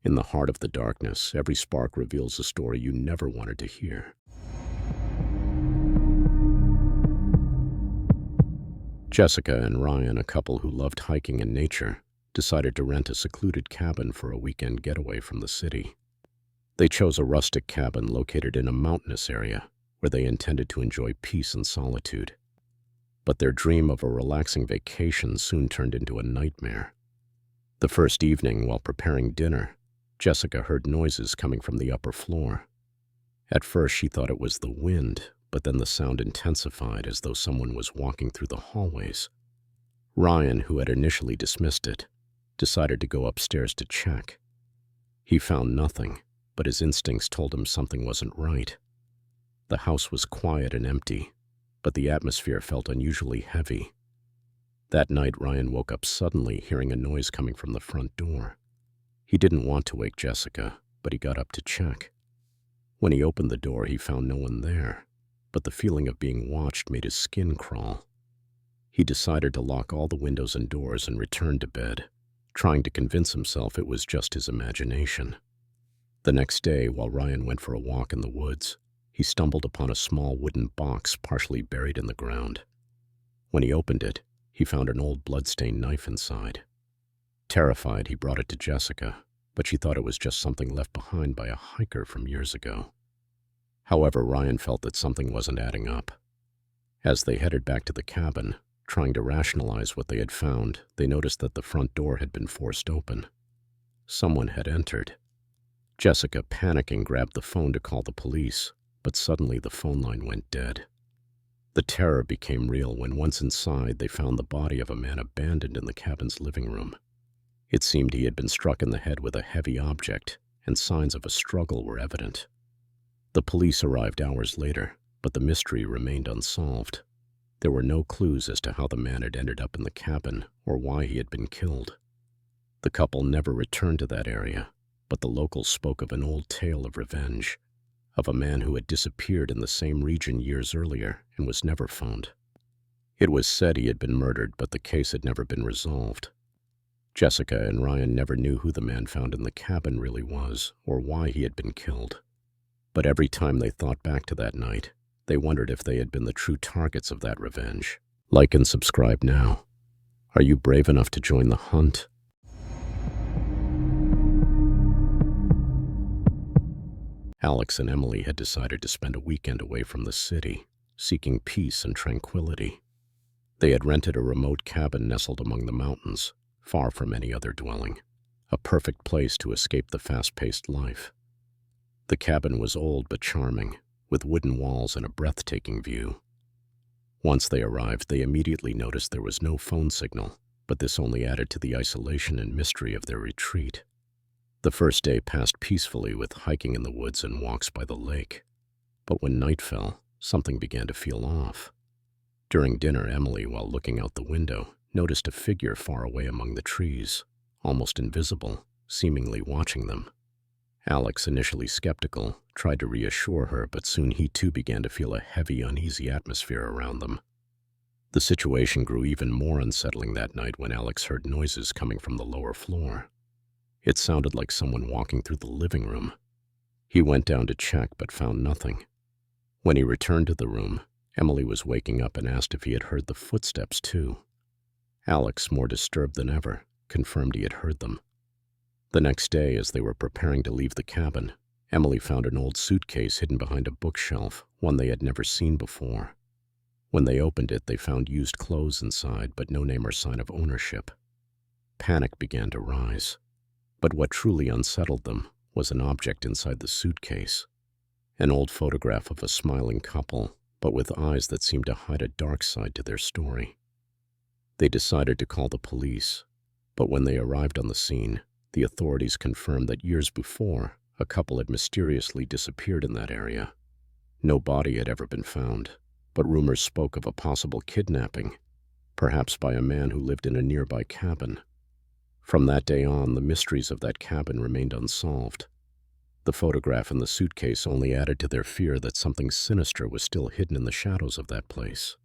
In the heart of the darkness, every spark reveals a story you never wanted to hear. Jessica and Ryan, a couple who loved hiking and nature, decided to rent a secluded cabin for a weekend getaway from the city. They chose a rustic cabin located in a mountainous area where they intended to enjoy peace and solitude. But their dream of a relaxing vacation soon turned into a nightmare. The first evening, while preparing dinner, Jessica heard noises coming from the upper floor. At first, she thought it was the wind, but then the sound intensified as though someone was walking through the hallways. Ryan, who had initially dismissed it, decided to go upstairs to check. He found nothing, but his instincts told him something wasn't right. The house was quiet and empty, but the atmosphere felt unusually heavy. That night, Ryan woke up suddenly, hearing a noise coming from the front door. He didn't want to wake Jessica, but he got up to check. When he opened the door, he found no one there, but the feeling of being watched made his skin crawl. He decided to lock all the windows and doors and return to bed, trying to convince himself it was just his imagination. The next day, while Ryan went for a walk in the woods, he stumbled upon a small wooden box partially buried in the ground. When he opened it, he found an old blood-stained knife inside. Terrified, he brought it to Jessica, but she thought it was just something left behind by a hiker from years ago. However, Ryan felt that something wasn't adding up. As they headed back to the cabin, trying to rationalize what they had found, they noticed that the front door had been forced open. Someone had entered. Jessica, panicking, grabbed the phone to call the police, but suddenly the phone line went dead. The terror became real when, once inside, they found the body of a man abandoned in the cabin's living room. It seemed he had been struck in the head with a heavy object, and signs of a struggle were evident. The police arrived hours later, but the mystery remained unsolved. There were no clues as to how the man had ended up in the cabin or why he had been killed. The couple never returned to that area, but the locals spoke of an old tale of revenge, of a man who had disappeared in the same region years earlier and was never found. It was said he had been murdered, but the case had never been resolved. Jessica and Ryan never knew who the man found in the cabin really was or why he had been killed. But every time they thought back to that night, they wondered if they had been the true targets of that revenge. Like and subscribe now. Are you brave enough to join the hunt? Alex and Emily had decided to spend a weekend away from the city, seeking peace and tranquility. They had rented a remote cabin nestled among the mountains, far from any other dwelling, a perfect place to escape the fast-paced life. The cabin was old but charming, with wooden walls and a breathtaking view. Once they arrived, they immediately noticed there was no phone signal, but this only added to the isolation and mystery of their retreat. The first day passed peacefully with hiking in the woods and walks by the lake. But when night fell, something began to feel off. During dinner, Emily, while looking out the window, noticed a figure far away among the trees, almost invisible, seemingly watching them. Alex, initially skeptical, tried to reassure her, but soon he too began to feel a heavy, uneasy atmosphere around them. The situation grew even more unsettling that night when Alex heard noises coming from the lower floor. It sounded like someone walking through the living room. He went down to check but found nothing. When he returned to the room, Emily was waking up and asked if he had heard the footsteps too. Alex, more disturbed than ever, confirmed he had heard them. The next day, as they were preparing to leave the cabin, Emily found an old suitcase hidden behind a bookshelf, one they had never seen before. When they opened it, they found used clothes inside, but no name or sign of ownership. Panic began to rise. But what truly unsettled them was an object inside the suitcase. An old photograph of a smiling couple, but with eyes that seemed to hide a dark side to their story. They decided to call the police, but when they arrived on the scene, the authorities confirmed that years before, a couple had mysteriously disappeared in that area. No body had ever been found, but rumors spoke of a possible kidnapping, perhaps by a man who lived in a nearby cabin. From that day on, the mysteries of that cabin remained unsolved. The photograph in the suitcase only added to their fear that something sinister was still hidden in the shadows of that place.